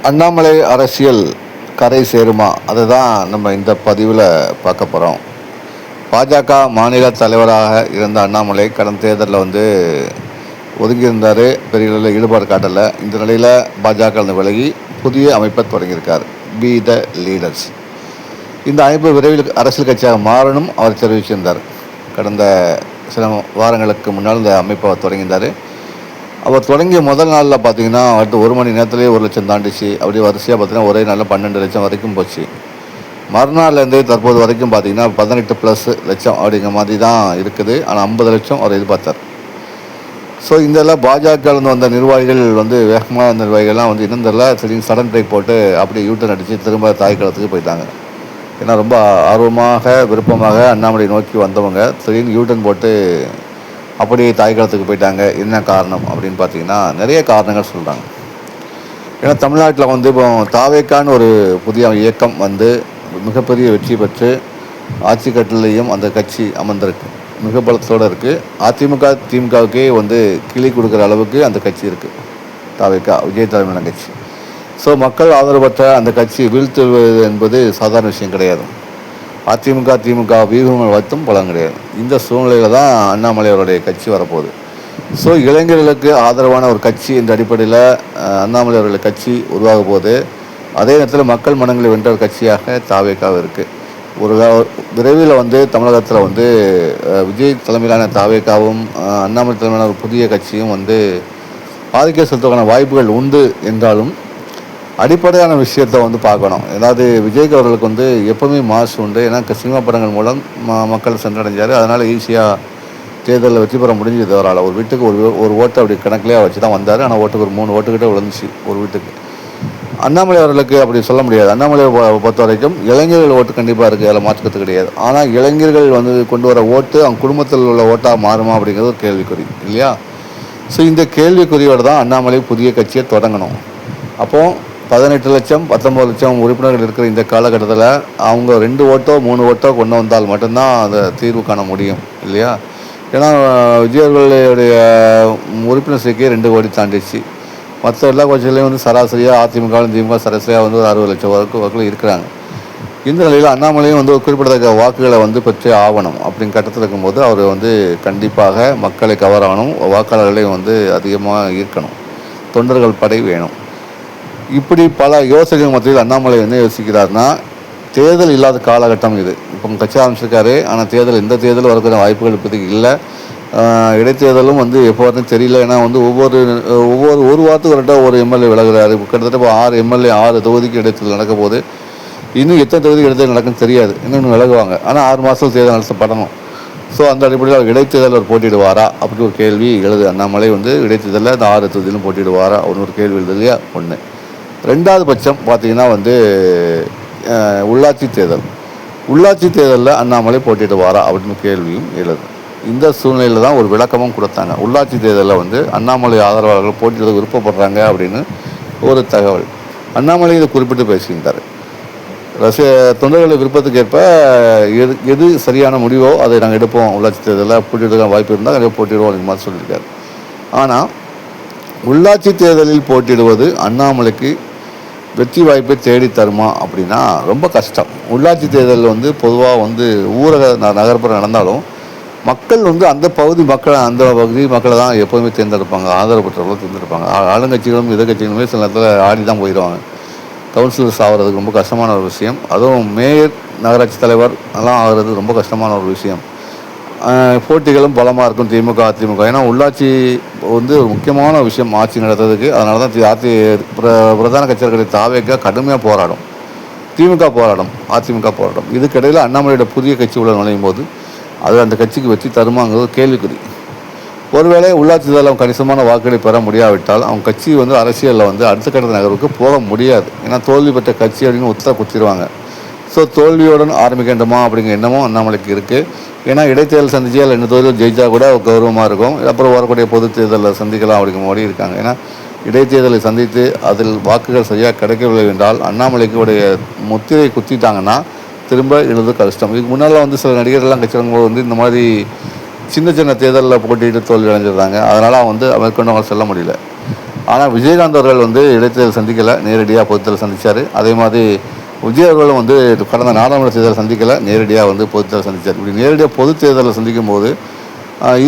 அண்ணாமலை அரசியல் கரை சேருமா? அதை தான் நம்ம இந்த பதிவில் பார்க்க போகிறோம். பாஜக மாநில தலைவராக இருந்த அண்ணாமலை கடந்த தேர்தலில் ஒதுங்கியிருந்தார். பெரிய அளவில் ஈடுபாடு காட்டலை. இந்த நிலையில் பாஜக விலகி புதிய அமைப்பை தொடங்கியிருக்கார், பி த லீடர்ஸ். இந்த அமைப்பு விரைவில் அரசியல் கட்சியாக மாறணும் அவர் தெரிவிச்சிருந்தார். கடந்த சில வாரங்களுக்கு முன்னால் இந்த அமைப்பை தொடங்கியிருந்தார். அவர் தொடங்கிய முதல் நாளில் பார்த்தீங்கன்னா அடுத்து 1 மணி நேரத்துலேயே 1 லட்சம் தாண்டிச்சு. அப்படியே வரிசையாக பார்த்தீங்கன்னா ஒரே நாளில் 12 லட்சம் வரைக்கும் போச்சு. மறுநாள்லேருந்து தற்போது வரைக்கும் பார்த்தீங்கன்னா 18+ லட்சம் அப்படிங்கிற மாதிரி தான் இருக்குது. ஆனால் 50 லட்சம் அவர் எதிர்பார்த்தார். ஸோ இதெல்லாம் பாஜகலேருந்து வந்த நிர்வாகிகள் வேகமாக நிர்வாகிகள்லாம் இன்னும் தெரியல, திடீர்னு சடன் பிரேக் போட்டு அப்படியே யூட்டன் அடித்து திரும்ப தாய்க்காலத்துக்கு போயிட்டாங்க. ஏன்னா ரொம்ப ஆர்வமாக விருப்பமாக அண்ணாமலை நோக்கி வந்தவங்க திடீர்னு யூட்டன் போட்டு அப்படியே தாய்க்காலத்துக்கு போயிட்டாங்க. என்ன காரணம் அப்படின்னு பார்த்தீங்கன்னா நிறைய காரணங்கள் சொல்கிறாங்க. ஏன்னா தமிழ்நாட்டில் இப்போ தாவேக்கான்னு ஒரு புதிய இயக்கம் மிகப்பெரிய வெற்றி பெற்று ஆட்சி கட்டிலையும் அந்த கட்சி அமர்ந்திருக்கு, மிக பலத்தோடு இருக்குது. அதிமுக திமுகவுக்கே கிளி கொடுக்குற அளவுக்கு அந்த கட்சி இருக்குது, தாவேக்கா, விஜய் தலைமையிலான கட்சி. ஸோ மக்கள் ஆதரவு பெற்ற அந்த கட்சி வீழ்த்துவது என்பது சாதாரண விஷயம் கிடையாது. அதிமுக திமுக வியூகங்கள் வைத்தும் பலம் கிடையாது. இந்த சூழ்நிலையில் தான் அண்ணாமலை அவருடைய கட்சி வரப்போகுது. ஸோ இளைஞர்களுக்கு ஆதரவான ஒரு கட்சி என்ற அடிப்படையில் அண்ணாமலை அவர்களுடைய கட்சி உருவாக போகுது. அதே நேரத்தில் மக்கள் மனங்களை வென்ற ஒரு கட்சியாக தாவேக்காக இருக்குது. ஒரு விரைவில் தமிழகத்தில் விஜய் தலைமையிலான தாவேக்காவும் அண்ணாமலை தலைமையிலான ஒரு புதிய கட்சியும் ஆதிக்கம் செலுத்துவதற்கான வாய்ப்புகள் உண்டு என்றாலும் அடிப்படையான விஷயத்தை பார்க்கணும். ஏதாவது விஜய்க்கு அவர்களுக்கு எப்போவுமே மாசு உண்டு. ஏன்னா சினிமா படங்கள் மூலம் மக்கள் சென்றடைஞ்சார். அதனால் ஈஸியாக தேர்தலில் வெற்றி பெற முடிஞ்சது. அவரால் ஒரு வீட்டுக்கு ஒரு ஓட்டு அப்படி கணக்கிலே வச்சு தான் வந்தார். ஆனால் ஓட்டுக்கு ஒரு 3 ஓட்டுக்கிட்டே விழுந்துச்சு ஒரு வீட்டுக்கு. அண்ணாமலை அவர்களுக்கு அப்படி சொல்ல முடியாது. அண்ணாமலையை பொறுத்த வரைக்கும் இளைஞர்கள் ஓட்டு கண்டிப்பாக இருக்குது, அதில் மாற்றுக்கிறது கிடையாது. ஆனால் இளைஞர்கள் கொண்டு வர ஓட்டு அவங்க குடும்பத்தில் உள்ள ஓட்டாக மாறுமா அப்படிங்கிறது ஒரு கேள்விக்குறி இல்லையா? ஸோ இந்த கேள்விக்குறியோடு தான் அண்ணாமலை புதிய கட்சியை தொடங்கணும். அப்போது 18 லட்சம் 19 லட்சம் உறுப்பினர்கள் இருக்கிற இந்த காலகட்டத்தில் அவங்க 2 ஓட்டோ 3 ஓட்டோ கொண்டு வந்தால் மட்டும்தான் அந்த தீர்வு காண முடியும் இல்லையா? ஏன்னா விஜயர்களுடைய உறுப்பினர் சேர்க்கை 2 கோடி தாண்டிச்சு. மற்ற எல்லா கட்சிகளையும் சராசரியாக அதிமுக திமுக சராசரியாக ஒரு 60 லட்சம் வாக்குகள் இருக்கிறாங்க. இந்த நிலையில் அண்ணாமலையும் ஒரு குறிப்பிடத்தக்க வாக்குகளை பெற்றே ஆகணும் அப்படின்னு கட்டத்தில் இருக்கும்போது அவர் கண்டிப்பாக மக்களை கவரணும், வாக்காளர்களையும் அதிகமாக ஈர்க்கணும், தொண்டர்கள் படை வேணும். இப்படி பல யோசனைகள் மத்தியில் அண்ணாமலை என்ன யோசிக்கிறார்னா, தேர்தல் இல்லாத காலகட்டம் இது. இப்போ கட்சி ஆரம்பிச்சிருக்காரு, ஆனால் எந்த தேர்தல் வரக்கூடிய வாய்ப்புகள் இப்போதைக்கு இல்லை. இடைத்தேர்தலும் எப்போ வரணும் தெரியல. ஏன்னா ஒவ்வொரு ஒரு வாரத்துக்கு ஒரு எம்எல்ஏ விலகுறாரு. கிட்டத்தட்ட இப்போ 6 எம்எல்ஏ 6 தொகுதிக்கு இடைத்தேர்தல் நடக்க போது. இன்னும் எத்தனை தொகுதிக்கு இடைத்தேர்தல் நடக்குன்னு தெரியாது. இன்னும் விலகுவாங்க. ஆனால் 6 மாதம் தேர்தல் நடத்தப்படணும். ஸோ அந்த அடிப்படையில் அவர் இடைத்தேர்தல் அவர் போட்டிடுவாரா அப்படி ஒரு கேள்வி எழுது. அண்ணாமலை இடைத்தேர்தலில் இந்த 6 தொகுதியிலும் போட்டிடுவாரா ஒரு கேள்வி எழுது இல்லையா? ஒன்று. 2வது பட்சம் பார்த்திங்கன்னா உள்ளாட்சி தேர்தலில் அண்ணாமலை போட்டிடுவாரா அப்படின்னு கேள்வியும் எழுது. இந்த சூழ்நிலையில் தான் ஒரு விளக்கமும் கொடுத்தாங்க. உள்ளாட்சி தேர்தலில் அண்ணாமலை ஆதரவாளர்கள் போட்டியிட விருப்பப்படுறாங்க அப்படின்னு ஒரு தகவல். அண்ணாமலை இதை குறிப்பிட்டு பேசியிருந்தார். தொண்டர்கள் விருப்பத்துக்கு ஏற்ப எது சரியான முடிவோ அதை நாங்கள் எடுப்போம், உள்ளாட்சி தேர்தலில் போட்டியிட வாய்ப்பு இருந்தால் அதை போட்டிடுவோம் அப்படிங்கிற மாதிரி சொல்லியிருக்காரு. ஆனால் உள்ளாட்சி தேர்தலில் போட்டியிடுவது அண்ணாமலைக்கு வெற்றி வாய்ப்பை தேடி தருமா அப்படின்னா ரொம்ப கஷ்டம். உள்ளாட்சி தேர்தல் பொதுவாக ஊரக நகர்ப்புற நடந்தாலும் மக்கள் அந்த பகுதி மக்களை தான் எப்போதுமே தேர்ந்தெடுப்பாங்க, ஆதரவு பெற்றவர்களும் தேர்ந்தெடுப்பாங்க. ஆளுங்கட்சிகளும் எதிர்கட்சிகளுமே சில நேரத்தில் ஆடி தான் போயிடுவாங்க. கவுன்சிலர்ஸ் ஆகிறதுக்கு ரொம்ப கஷ்டமான ஒரு விஷயம். அதுவும் மேயர், நகராட்சி தலைவர் எல்லாம் ஆகிறது ரொம்ப கஷ்டமான ஒரு விஷயம். போட்டிகளும் பலமாக இருக்கும் திமுக அதிமுக. ஏன்னா உள்ளாட்சி ஒரு முக்கியமான விஷயம் ஆட்சி நடத்துறதுக்கு. அதனால தான் பிரதான கட்சிகளுடைய தாவேக்கா கடுமையாக போராடும், திமுக போராடும், அதிமுக போராடும். இதுக்கிடையில் அண்ணாமலையோட புதிய கட்சி உள்ள நுழையும் போது அது அந்த கட்சிக்கு வெற்றி தருமாங்கிறது கேள்விக்குறி. ஒருவேளை உள்ளாட்சி தேர்தலில் கணிசமான வாக்குகளை பெற முடியாவிட்டால் அவங்க கட்சி அரசியலில் அடுத்த கட்ட நகர்வுக்கு போக முடியாது. ஏன்னா தோல்வி பெற்ற கட்சி அப்படின்னு உத்தர குத்திடுவாங்க. ஸோ தோல்வியுடன் ஆரம்பிக்கின்றோமா அப்படிங்கிற எண்ணமும் அண்ணாமலைக்கு இருக்குது. ஏன்னா இடைத்தேர்தல் சந்திச்சு அதில் 2 தொகுதியில் ஜெயிச்சா கூட கௌரவமாக இருக்கும். அப்புறம் வரக்கூடிய பொது தேர்தலில் சந்திக்கலாம் அப்படிங்கிற மாதிரி இருக்காங்க. ஏன்னா இடைத்தேர்தலை சந்தித்து அதில் வாக்குகள் சரியாக கிடைக்கவில்லை என்றால் அண்ணாமலைக்கு உடைய முத்திரை குத்திட்டாங்கன்னா திரும்ப எழுது கஷ்டம். இதுக்கு முன்னால் சில நடிகர்கள்லாம் கட்சிகள் இந்த மாதிரி சின்ன சின்ன தேர்தலில் போட்டிட்டு தோல்வி அடைஞ்சிருந்தாங்க. அதனால் மேற்கொண்டு அவங்க சொல்ல முடியல. ஆனால் விஜயகாந்த் அவர்கள் வந்து இடைத்தேர்தல் சந்திக்கலை, நேரடியாக பொதுத்தேர்தல் சந்தித்தார். அதே மாதிரி விஜய் அவர்களும் வந்து கடந்த நாடாளுமன்ற தேர்தல் சந்திக்கலை, நேரடியாக வந்து பொதுத்தேர்தல் சந்தித்தார். இப்படி நேரடியாக பொது தேர்தலில் சந்திக்கும் போது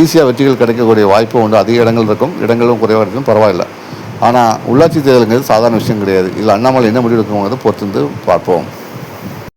ஈஸியாக வெற்றிகள் கிடைக்கக்கூடிய வாய்ப்பு உண்டு. அதிக இடங்கள் இருக்கும், இடங்களும் குறைவாக இருக்கும், பரவாயில்லை. ஆனால் உள்ளாட்சி தேர்தலுங்கிறது சாதாரண விஷயம் கிடையாது. இதில் அண்ணாமலை என்ன முடிவு எடுக்கணுங்கிறத பொறுத்து பார்ப்போம்.